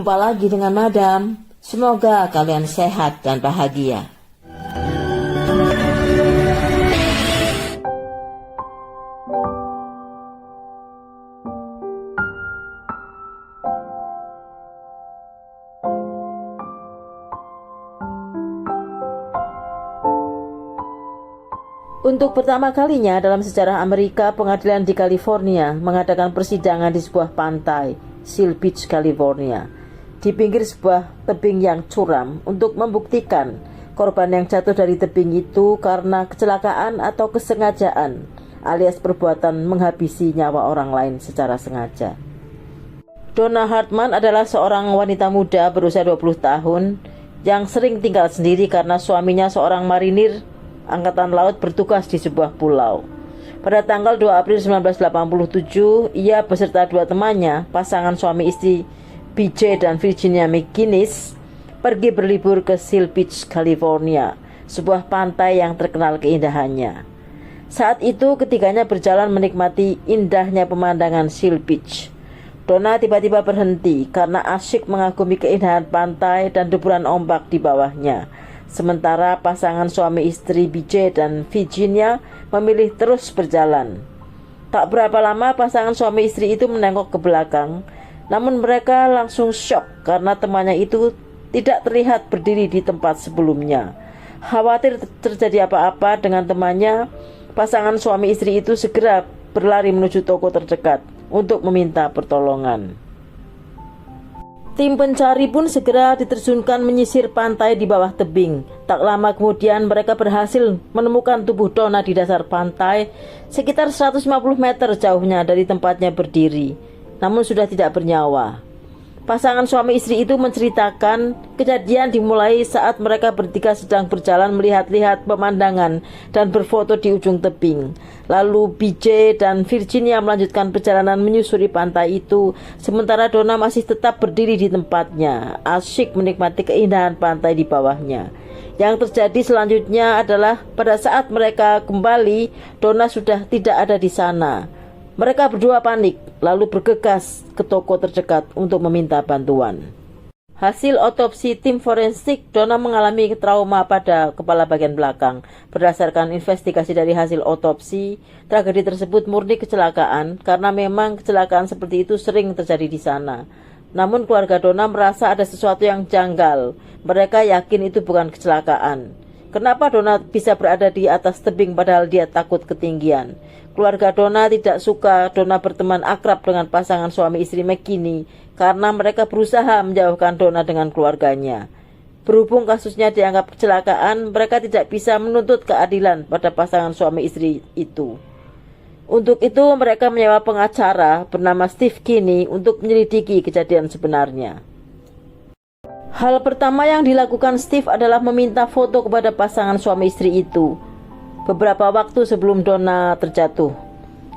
Jumpa lagi dengan Madam. Semoga kalian sehat dan bahagia. Untuk pertama kalinya dalam sejarah Amerika, pengadilan di California mengadakan persidangan di sebuah pantai, Seal Beach, California, di pinggir sebuah tebing yang curam untuk membuktikan korban yang jatuh dari tebing itu karena kecelakaan atau kesengajaan alias perbuatan menghabisi nyawa orang lain secara sengaja. Donna Hartman adalah seorang wanita muda berusia 20 tahun yang sering tinggal sendiri karena suaminya seorang marinir Angkatan Laut bertugas di sebuah pulau. Pada tanggal 2 April 1987, ia beserta dua temannya, pasangan suami istri BJ dan Virginia McGinnis, pergi berlibur ke Seal Beach, California, sebuah pantai yang terkenal keindahannya. Saat itu ketiganya berjalan menikmati indahnya pemandangan Seal Beach. Donna tiba-tiba berhenti karena asyik mengagumi keindahan pantai dan deburan ombak di bawahnya. Sementara pasangan suami istri BJ dan Virginia memilih terus berjalan. Tak berapa lama pasangan suami istri itu menengok ke belakang. Namun mereka langsung syok karena temannya itu tidak terlihat berdiri di tempat sebelumnya. Khawatir terjadi apa-apa dengan temannya, pasangan suami istri itu segera berlari menuju toko terdekat untuk meminta pertolongan. Tim pencari pun segera diterjunkan menyisir pantai di bawah tebing. Tak lama kemudian mereka berhasil menemukan tubuh Donna di dasar pantai sekitar 150 meter jauhnya dari tempatnya berdiri. Namun sudah tidak bernyawa. Pasangan suami istri itu menceritakan kejadian dimulai saat mereka bertiga sedang berjalan melihat-lihat pemandangan dan berfoto di ujung tebing. Lalu BJ dan Virginia melanjutkan perjalanan menyusuri pantai itu, sementara Donna masih tetap berdiri di tempatnya, asyik menikmati keindahan pantai di bawahnya. Yang terjadi selanjutnya adalah pada saat mereka kembali, Donna sudah tidak ada di sana. Mereka berdua panik, lalu bergegas ke toko terdekat untuk meminta bantuan. Hasil otopsi tim forensik, Donna mengalami trauma pada kepala bagian belakang. Berdasarkan investigasi dari hasil otopsi, tragedi tersebut murni kecelakaan karena memang kecelakaan seperti itu sering terjadi di sana. Namun keluarga Donna merasa ada sesuatu yang janggal. Mereka yakin itu bukan kecelakaan. Kenapa Donna bisa berada di atas tebing padahal dia takut ketinggian? Keluarga Donna tidak suka Donna berteman akrab dengan pasangan suami istri McKinney karena mereka berusaha menjauhkan Donna dengan keluarganya. Berhubung kasusnya dianggap kecelakaan, mereka tidak bisa menuntut keadilan pada pasangan suami istri itu. Untuk itu mereka menyewa pengacara bernama Steve Kinney untuk menyelidiki kejadian sebenarnya. Hal pertama yang dilakukan Steve adalah meminta foto kepada pasangan suami istri itu beberapa waktu sebelum Donna terjatuh.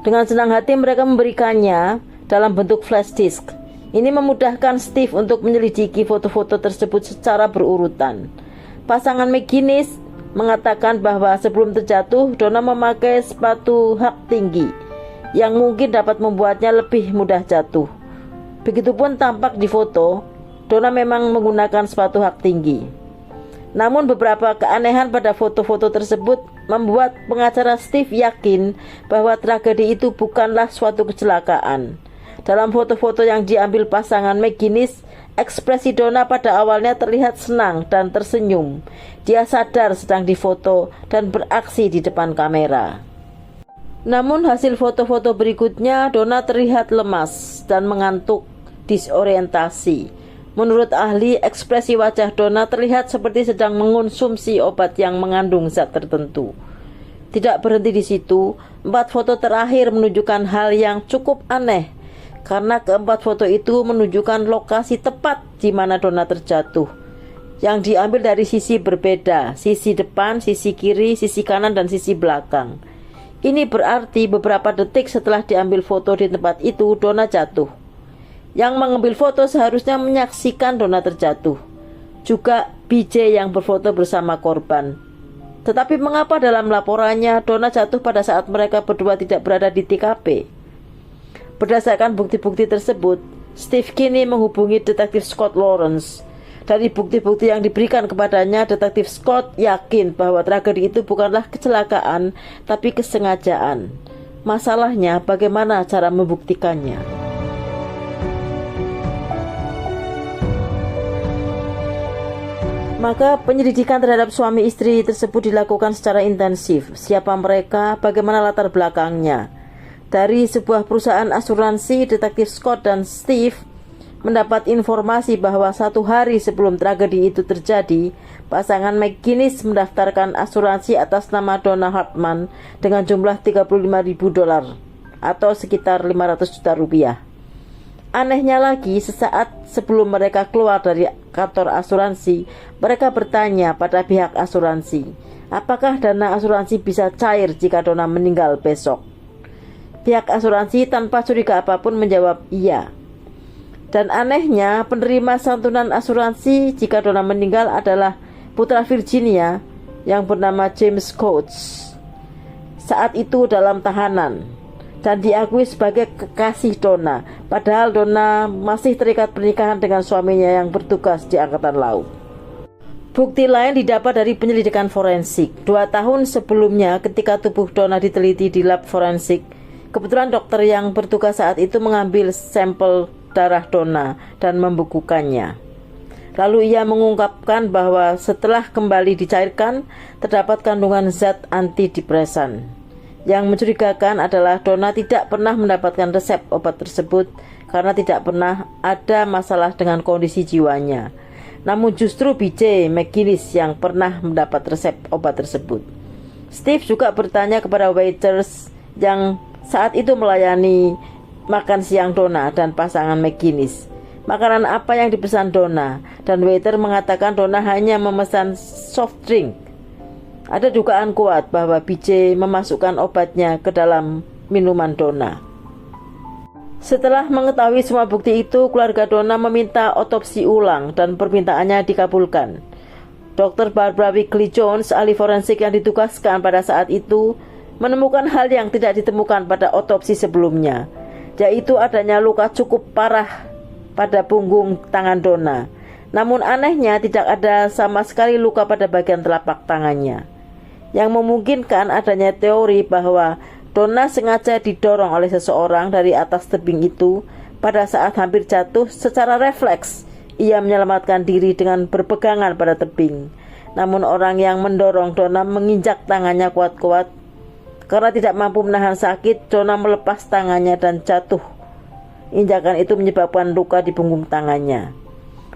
Dengan senang hati mereka memberikannya dalam bentuk flash disk. Ini memudahkan Steve untuk menyelidiki foto-foto tersebut secara berurutan. Pasangan McGinnis mengatakan bahwa sebelum terjatuh, Donna memakai sepatu hak tinggi yang mungkin dapat membuatnya lebih mudah jatuh. Begitupun tampak di foto, Donna memang menggunakan sepatu hak tinggi. Namun beberapa keanehan pada foto-foto tersebut membuat pengacara Steve yakin bahwa tragedi itu bukanlah suatu kecelakaan. Dalam foto-foto yang diambil pasangan McGinnis, ekspresi Donna pada awalnya terlihat senang dan tersenyum. Dia sadar sedang difoto dan beraksi di depan kamera. Namun hasil foto-foto berikutnya, Donna terlihat lemas dan mengantuk, disorientasi. Menurut ahli, ekspresi wajah Donna terlihat seperti sedang mengonsumsi obat yang mengandung zat tertentu. Tidak berhenti di situ, 4 foto terakhir menunjukkan hal yang cukup aneh, karena keempat foto itu menunjukkan lokasi tepat di mana Donna terjatuh, yang diambil dari sisi berbeda, sisi depan, sisi kiri, sisi kanan, dan sisi belakang. Ini berarti beberapa detik setelah diambil foto di tempat itu, Donna jatuh. Yang mengambil foto seharusnya menyaksikan Donna terjatuh. Juga BJ yang berfoto bersama korban. Tetapi mengapa dalam laporannya Donna jatuh pada saat mereka berdua tidak berada di TKP? Berdasarkan bukti-bukti tersebut, Steve kini menghubungi detektif Scott Lawrence. Dari bukti-bukti yang diberikan kepadanya, detektif Scott yakin bahwa tragedi itu bukanlah kecelakaan, tapi kesengajaan. Masalahnya bagaimana cara membuktikannya. Maka penyelidikan terhadap suami istri tersebut dilakukan secara intensif. Siapa mereka, bagaimana latar belakangnya. Dari sebuah perusahaan asuransi, detektif Scott dan Steve mendapat informasi bahwa 1 hari sebelum tragedi itu terjadi, pasangan McGinnis mendaftarkan asuransi atas nama Donna Hartman dengan jumlah $35.000 atau sekitar 500 juta rupiah. Anehnya lagi, sesaat sebelum mereka keluar dari kantor asuransi, mereka bertanya pada pihak asuransi, apakah dana asuransi bisa cair jika Donna meninggal besok. Pihak asuransi tanpa curiga apapun menjawab iya. Dan anehnya, penerima santunan asuransi jika Donna meninggal adalah putra Virginia yang bernama James Coates. Saat itu dalam tahanan dan diakui sebagai kekasih Donna, padahal Donna masih terikat pernikahan dengan suaminya yang bertugas di Angkatan Laut. Bukti lain didapat dari penyelidikan forensik. 2 tahun sebelumnya, ketika tubuh Donna diteliti di lab forensik, kebetulan dokter yang bertugas saat itu mengambil sampel darah Donna dan membukukannya. Lalu ia mengungkapkan bahwa setelah kembali dicairkan, terdapat kandungan zat antidepresan. Yang mencurigakan adalah Donna tidak pernah mendapatkan resep obat tersebut karena tidak pernah ada masalah dengan kondisi jiwanya. Namun justru B.J. McGinnis yang pernah mendapat resep obat tersebut. Steve juga bertanya kepada waiters yang saat itu melayani makan siang Donna dan pasangan McGinnis, makanan apa yang dipesan Donna, dan waiter mengatakan Donna hanya memesan soft drink. Ada dugaan kuat bahwa B.J. memasukkan obatnya ke dalam minuman Donna. Setelah mengetahui semua bukti itu, keluarga Donna meminta otopsi ulang dan permintaannya dikabulkan. Dr. Barbara Wigley Jones, ahli forensik yang ditugaskan pada saat itu, menemukan hal yang tidak ditemukan pada otopsi sebelumnya, yaitu adanya luka cukup parah pada punggung tangan Donna. Namun anehnya tidak ada sama sekali luka pada bagian telapak tangannya, yang memungkinkan adanya teori bahwa Donna sengaja didorong oleh seseorang dari atas tebing itu. Pada saat hampir jatuh, secara refleks ia menyelamatkan diri dengan berpegangan pada tebing. Namun orang yang mendorong Donna menginjak tangannya kuat-kuat. Karena tidak mampu menahan sakit, Donna melepas tangannya dan jatuh. Injakan itu menyebabkan luka di punggung tangannya.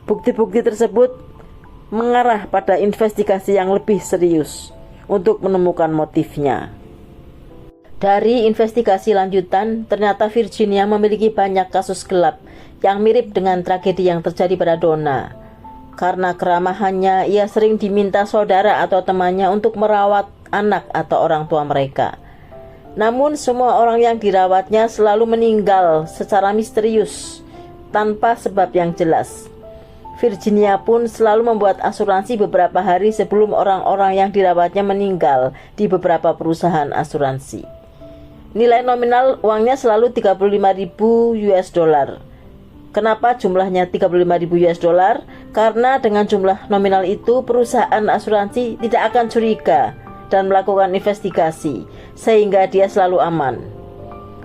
Bukti-bukti tersebut mengarah pada investigasi yang lebih serius untuk menemukan motifnya. Dari investigasi lanjutan, ternyata Virginia memiliki banyak kasus gelap yang mirip dengan tragedi yang terjadi pada Donna. Karena keramahannya, ia sering diminta saudara atau temannya untuk merawat anak atau orang tua mereka. Namun semua orang yang dirawatnya selalu meninggal secara misterius tanpa sebab yang jelas. Virginia pun selalu membuat asuransi beberapa hari sebelum orang-orang yang dirawatnya meninggal di beberapa perusahaan asuransi. Nilai nominal uangnya selalu $35.000. Kenapa jumlahnya $35.000? Karena dengan jumlah nominal itu perusahaan asuransi tidak akan curiga dan melakukan investigasi, sehingga dia selalu aman.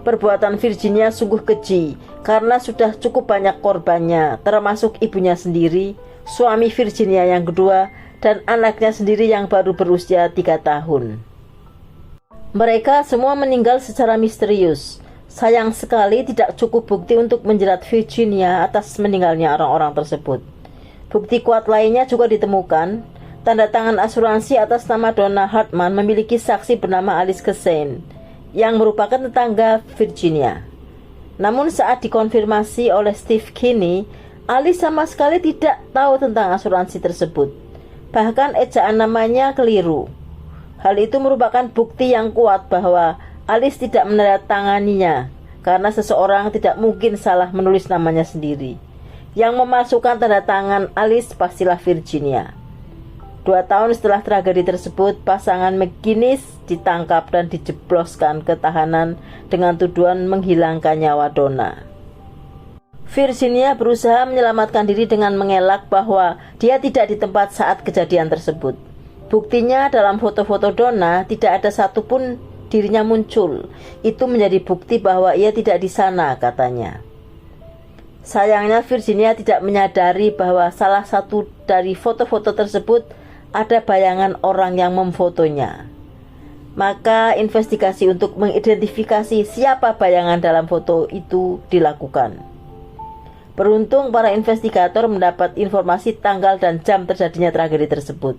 Perbuatan Virginia sungguh keji karena sudah cukup banyak korbannya, termasuk ibunya sendiri, suami Virginia yang kedua, dan anaknya sendiri yang baru berusia 3 tahun. Mereka semua meninggal secara misterius. Sayang sekali tidak cukup bukti untuk menjerat Virginia atas meninggalnya orang-orang tersebut. Bukti kuat lainnya juga ditemukan. Tanda tangan asuransi atas nama Donna Hartman memiliki saksi bernama Alice Kesen, yang merupakan tetangga Virginia. Namun saat dikonfirmasi oleh Steve Kinney, Alice sama sekali tidak tahu tentang asuransi tersebut. Bahkan ejaan namanya keliru. Hal itu merupakan bukti yang kuat bahwa Alice tidak menandatanganinya, karena seseorang tidak mungkin salah menulis namanya sendiri. Yang memasukkan tanda tangan Alice pastilah Virginia. 2 tahun setelah tragedi tersebut, pasangan McGinnis ditangkap dan dijebloskan ke tahanan dengan tuduhan menghilangkan nyawa Donna. Virginia berusaha menyelamatkan diri dengan mengelak bahwa dia tidak di tempat saat kejadian tersebut. Buktinya dalam foto-foto Donna tidak ada satupun dirinya muncul. Itu menjadi bukti bahwa ia tidak di sana, katanya. Sayangnya Virginia tidak menyadari bahwa salah satu dari foto-foto tersebut ada bayangan orang yang memfotonya. Maka investigasi untuk mengidentifikasi siapa bayangan dalam foto itu dilakukan. Beruntung para investigator mendapat informasi tanggal dan jam terjadinya tragedi tersebut,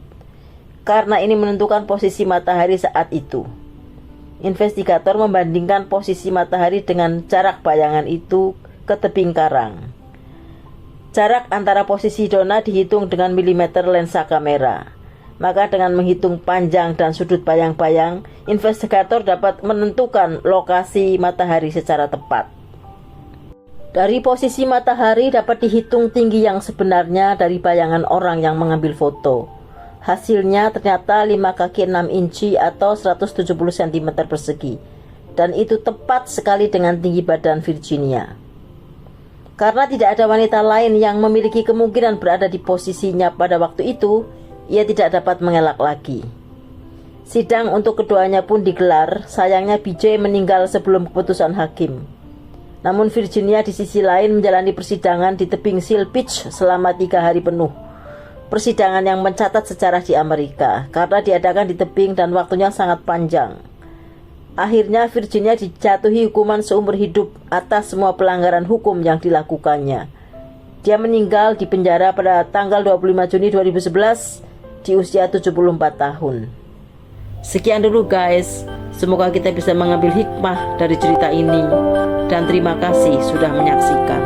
karena ini menentukan posisi matahari saat itu. Investigator membandingkan posisi matahari dengan jarak bayangan itu ke tebing karang. Jarak antara posisi Donna dihitung dengan milimeter lensa kamera. Maka dengan menghitung panjang dan sudut bayang-bayang, investigator dapat menentukan lokasi matahari secara tepat. Dari posisi matahari dapat dihitung tinggi yang sebenarnya dari bayangan orang yang mengambil foto. Hasilnya ternyata 5 kaki 6 inci atau 170 cm persegi. Dan itu tepat sekali dengan tinggi badan Virginia. Karena tidak ada wanita lain yang memiliki kemungkinan berada di posisinya pada waktu itu, ia tidak dapat mengelak lagi. Sidang untuk keduanya pun digelar, sayangnya BJ meninggal sebelum keputusan hakim. Namun Virginia di sisi lain menjalani persidangan di tebing Seal Beach selama 3 hari penuh. Persidangan yang mencatat sejarah di Amerika, karena diadakan di tebing dan waktunya sangat panjang. Akhirnya Virginia dijatuhi hukuman seumur hidup atas semua pelanggaran hukum yang dilakukannya. Dia meninggal di penjara pada tanggal 25 Juni 2011 di usia 74 tahun. Sekian dulu guys, semoga kita bisa mengambil hikmah dari cerita ini. Dan terima kasih sudah menyaksikan.